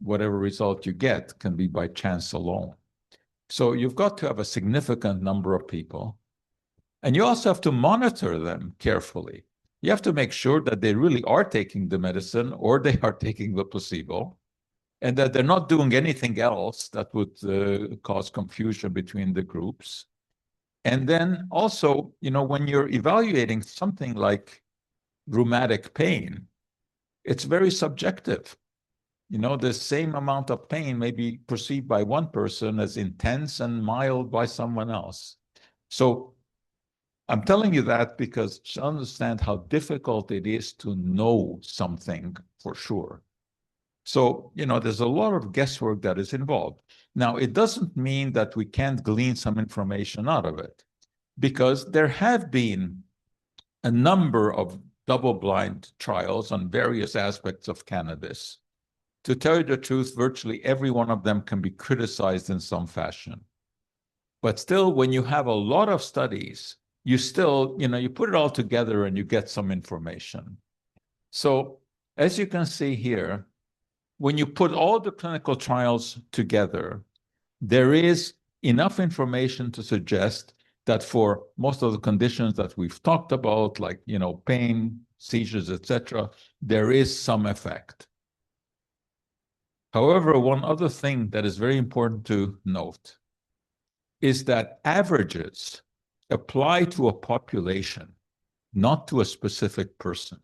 whatever result you get can be by chance alone. So you've got to have a significant number of people, and you also have to monitor them carefully. You have to make sure that they really are taking the medicine or they are taking the placebo, and that they're not doing anything else that would cause confusion between the groups. And then also, when you're evaluating something like rheumatic pain, it's very subjective. The same amount of pain may be perceived by one person as intense and mild by someone else. So I'm telling you that because to understand how difficult it is to know something for sure. So, there's a lot of guesswork that is involved. Now, it doesn't mean that we can't glean some information out of it, because there have been a number of double-blind trials on various aspects of cannabis. To tell you the truth, virtually every one of them can be criticized in some fashion. But still, when you have a lot of studies, you still, you put it all together and you get some information. So, as you can see here, when you put all the clinical trials together, there is enough information to suggest that for most of the conditions that we've talked about, like, pain, seizures, etc., there is some effect. However, one other thing that is very important to note is that averages apply to a population, not to a specific person.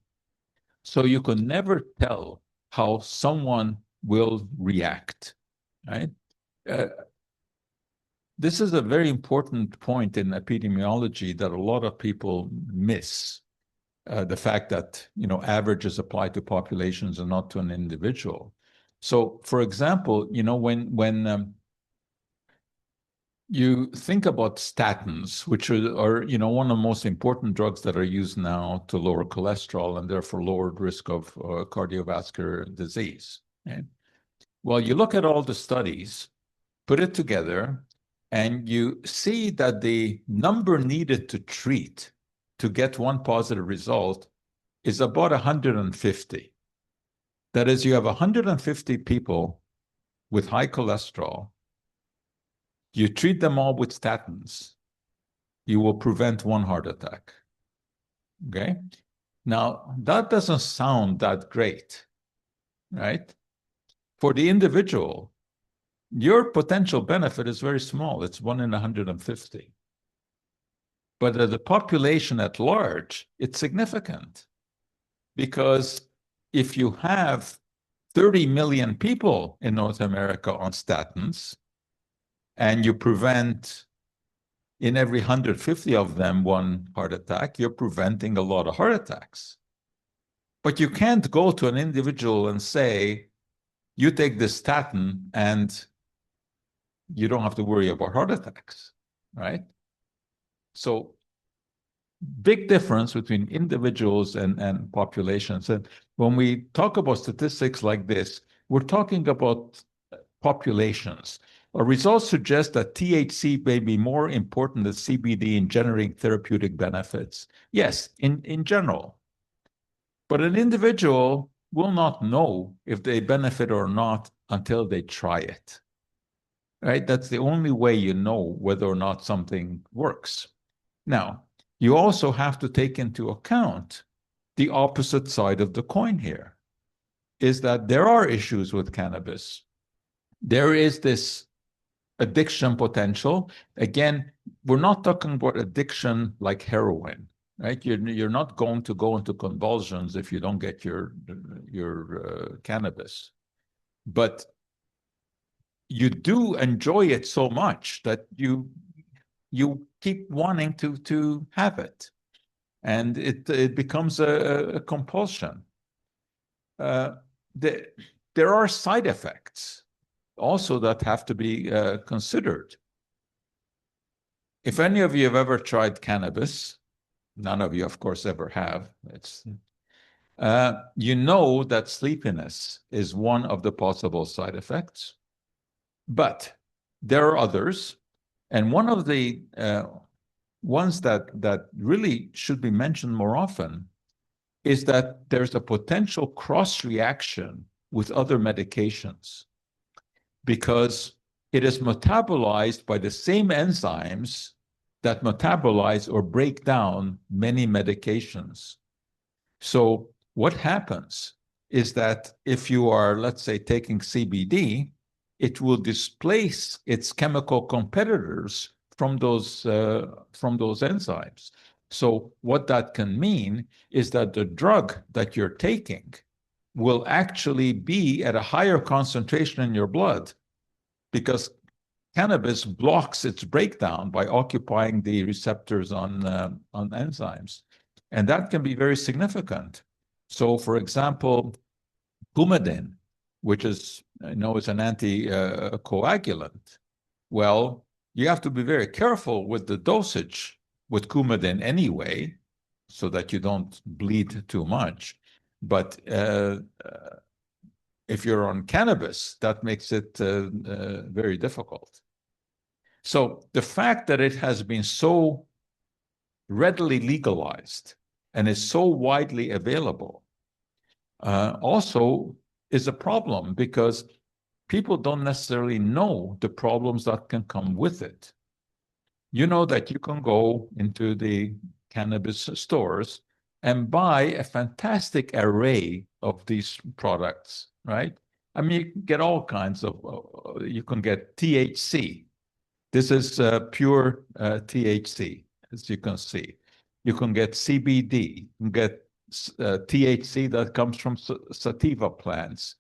So you can never tell how someone will react, right? This is a very important point in epidemiology that a lot of people miss. The fact that, averages apply to populations and not to an individual. So, for example, when you think about statins, which are one of the most important drugs that are used now to lower cholesterol and therefore lowered risk of cardiovascular disease. Okay? Well, you look at all the studies, put it together, and you see that the number needed to treat to get one positive result is about 150. That is, you have 150 people with high cholesterol. You treat them all with statins, you will prevent one heart attack. Okay? Now, that doesn't sound that great, right? For the individual, your potential benefit is very small. It's 1 in 150. But as a population at large, it's significant. Because if you have 30 million people in North America on statins, and you prevent in every 150 of them one heart attack, you're preventing a lot of heart attacks. But you can't go to an individual and say, you take this statin and you don't have to worry about heart attacks, right? So big difference between individuals and populations. And when we talk about statistics like this, we're talking about populations. Our results suggest that THC may be more important than CBD in generating therapeutic benefits. Yes, in general. But an individual will not know if they benefit or not until they try it. Right? That's the only way you know whether or not something works. Now, you also have to take into account the opposite side of the coin here, is that there are issues with cannabis. There is this addiction potential. Again, we're not talking about addiction like heroin, right? You're not going to go into convulsions if you don't get your cannabis. But you do enjoy it so much that you keep wanting to have it, and it becomes a compulsion. There are side effects also that have to be considered. If any of you have ever tried cannabis, none of you, of course, ever have. You know that sleepiness is one of the possible side effects, but there are others, and one of the ones that really should be mentioned more often is that there's a potential cross-reaction with other medications because it is metabolized by the same enzymes that metabolize or break down many medications. So what happens is that if you are, let's say, taking CBD, it will displace its chemical competitors from those enzymes. So what that can mean is that the drug that you're taking will actually be at a higher concentration in your blood because cannabis blocks its breakdown by occupying the receptors on enzymes. And that can be very significant. So, for example, Coumadin, which is, is an anticoagulant. Well, you have to be very careful with the dosage with Coumadin anyway, so that you don't bleed too much. But if you're on cannabis, that makes it very difficult. So the fact that it has been so readily legalized and is so widely available also is a problem because people don't necessarily know the problems that can come with it. You know that you can go into the cannabis stores and buy a fantastic array of these products, right? I mean, you can get all kinds of, you can get THC. This is pure THC, as you can see. You can get CBD, you can get THC that comes from sativa plants.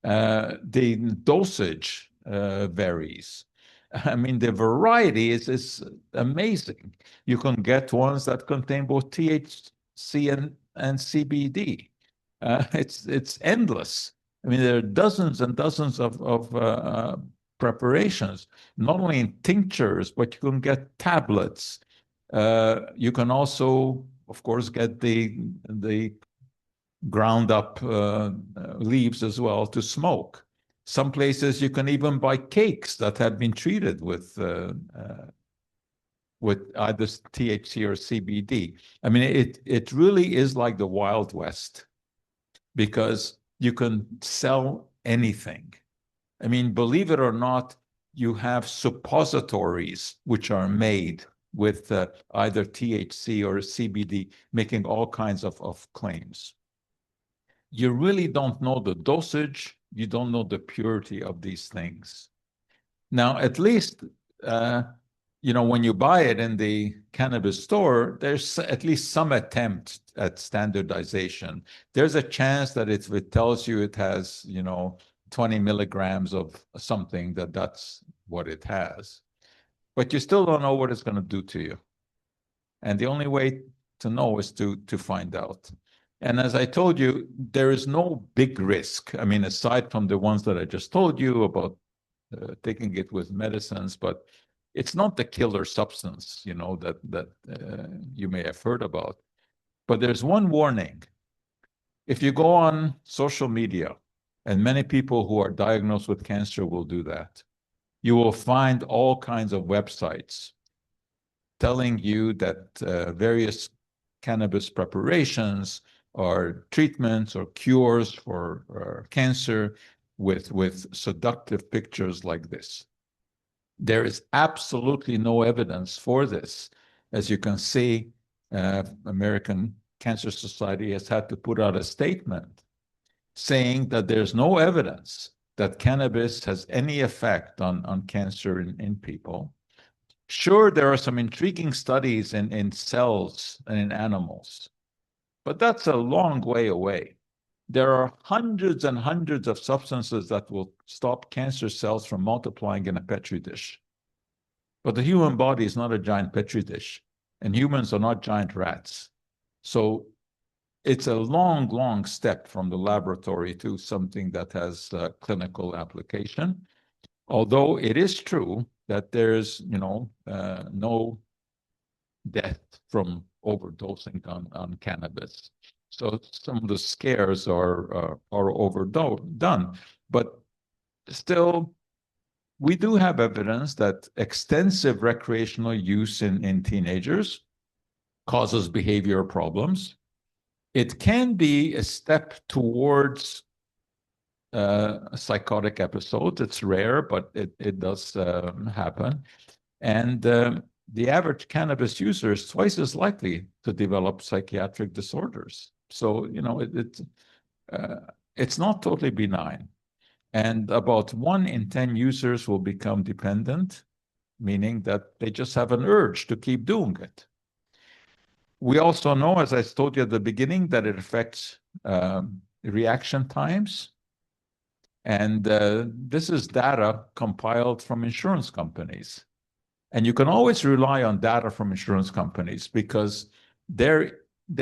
The dosage varies. I mean, the variety is amazing. You can get ones that contain both THC and CBD. It's endless. I mean, there are dozens and dozens of preparations, not only in tinctures, but you can get tablets. You can also, of course, get the ground up leaves as well to smoke. Some places you can even buy cakes that have been treated with either THC or CBD. I mean, it really is like the Wild West because you can sell anything. I mean, believe it or not, you have suppositories which are made with either THC or CBD, making all kinds of claims. You really don't know the dosage. You don't know the purity of these things. Now, at least, when you buy it in the cannabis store, there's at least some attempt at standardization. There's a chance that if it tells you it has, 20 milligrams of something, that's what it has. But you still don't know what it's going to do to you. And the only way to know is to find out. And as I told you, there is no big risk. I mean, aside from the ones that I just told you about taking it with medicines, but it's not the killer substance, that you may have heard about. But there's one warning. If you go on social media, and many people who are diagnosed with cancer will do that, you will find all kinds of websites telling you that various cannabis preparations or treatments or cures for cancer with seductive pictures like this. There is absolutely no evidence for this. As you can see, American Cancer Society has had to put out a statement saying that there's no evidence that cannabis has any effect on cancer in people. Sure, there are some intriguing studies in cells and in animals, but that's a long way away. there are hundreds and hundreds of substances that will stop cancer cells from multiplying in a petri dish. But the human body is not a giant petri dish, and humans are not giant rats. So it's a long, long step from the laboratory to something that has clinical application. Although it is true that there's, no death from overdosing on cannabis. So some of the scares are overdone, but still, we do have evidence that extensive recreational use in teenagers causes behavioral problems. It can be a step towards a psychotic episode. It's rare, but it does happen. And the average cannabis user is twice as likely to develop psychiatric disorders. So, it's not totally benign. And about 1 in 10 users will become dependent, meaning that they just have an urge to keep doing it. We also know, as I told you at the beginning, that it affects reaction times. And this is data compiled from insurance companies. And you can always rely on data from insurance companies because they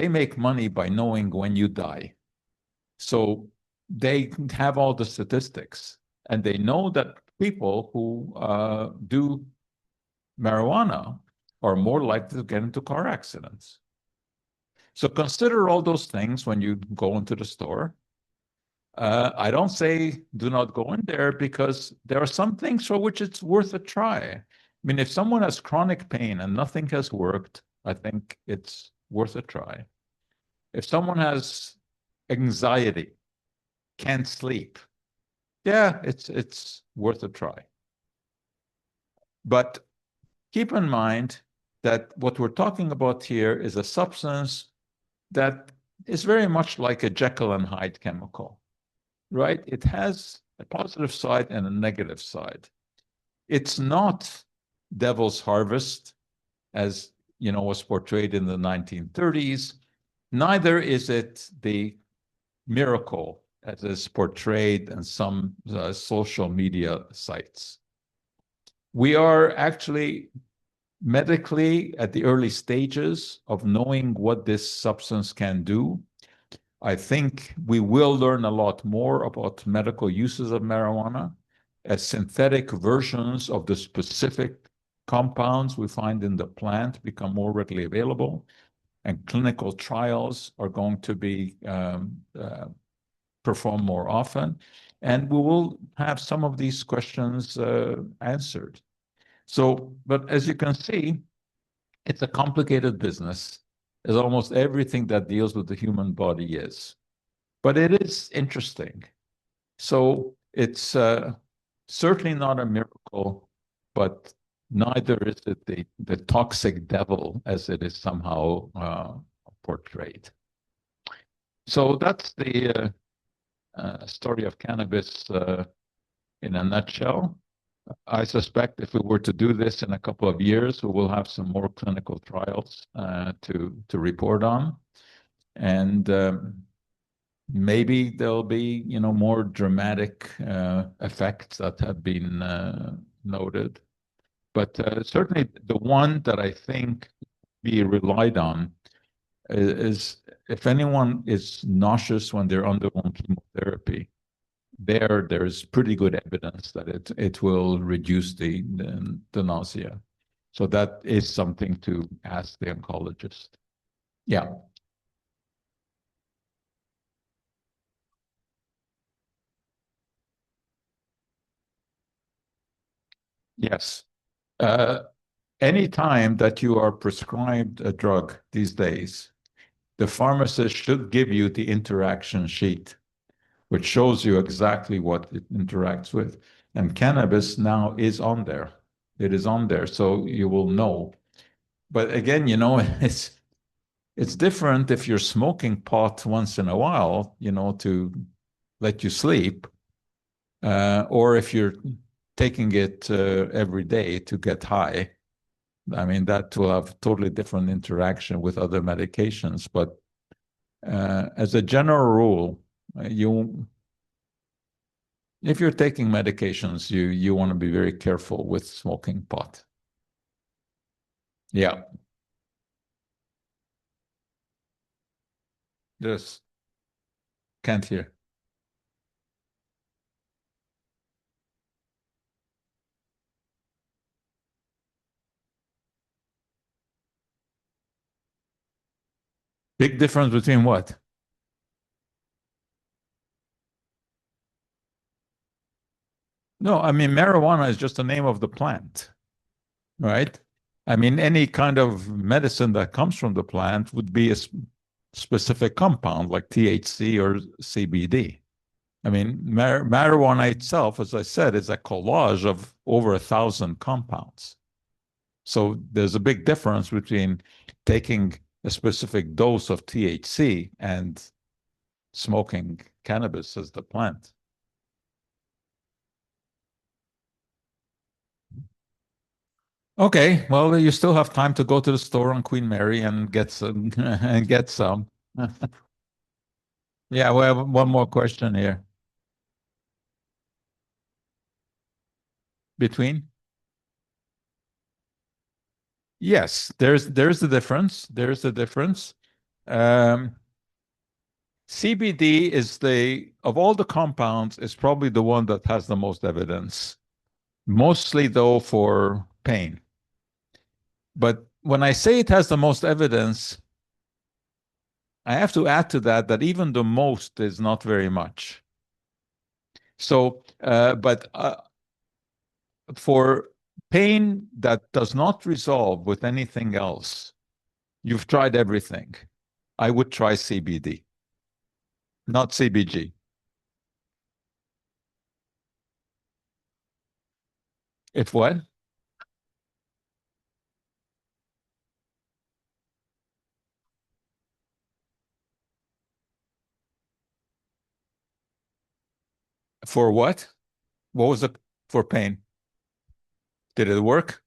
make money by knowing when you die. So they have all the statistics, and they know that people who do marijuana are more likely to get into car accidents. So consider all those things when you go into the store. I don't say do not go in there because there are some things for which it's worth a try. I mean, if someone has chronic pain and nothing has worked, I think it's worth a try. If someone has anxiety, can't sleep, yeah, it's worth a try. But keep in mind that what we're talking about here is a substance that is very much like a Jekyll and Hyde chemical, right? It has a positive side and a negative side. It's not devil's harvest, as was portrayed in the 1930s. Neither is it the miracle as is portrayed in some social media sites. We are actually medically at the early stages of knowing what this substance can do. I think we will learn a lot more about medical uses of marijuana as synthetic versions of the specific compounds we find in the plant become more readily available, and clinical trials are going to be performed more often, and we will have some of these questions answered. So, but as you can see, it's a complicated business, as almost everything that deals with the human body is. But it is interesting. So it's certainly not a miracle, but neither is it the toxic devil as it is somehow portrayed. So that's the story of cannabis in a nutshell. I suspect if we were to do this in a couple of years, we will have some more clinical trials to report on, and maybe there'll be more dramatic effects that have been noted. But certainly the one that I think be relied on is if anyone is nauseous when they're undergoing chemotherapy, there's pretty good evidence that it will reduce the nausea. So that is something to ask the oncologist. Yeah. Yes. Any time that you are prescribed a drug these days, the pharmacist should give you the interaction sheet, which shows you exactly what it interacts with. And cannabis now is on there. It is on there, so you will know. But again, it's different if you're smoking pot once in a while, to let you sleep, or if you're taking it every day to get high. I mean, that will have totally different interaction with other medications. But as a general rule, If you're taking medications, you want to be very careful with smoking pot. Yeah. Just can't hear. Big difference between what? No, I mean, marijuana is just the name of the plant, right? I mean, any kind of medicine that comes from the plant would be a specific compound like THC or CBD. I mean, marijuana itself, as I said, is a collage of over 1,000 compounds. So there's a big difference between taking a specific dose of THC and smoking cannabis as the plant. Okay, well, you still have time to go to the store on Queen Mary and get some and get some. Yeah, we have one more question here. Between? Yes, there's the difference. There's the difference. Um, CBD is of all the compounds, is probably the one that has the most evidence, mostly though for pain. But when I say it has the most evidence, I have to add to that that even the most is not very much. So, but for pain that does not resolve with anything else, you've tried everything. I would try CBD, not CBG. If what? For what? What was it for pain? Did it work?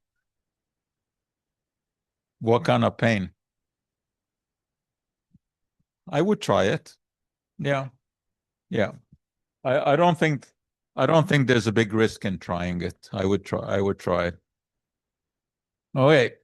What kind of pain? I would try it. Yeah. Yeah. I don't think there's a big risk in trying it. I would try it. Oh, wait.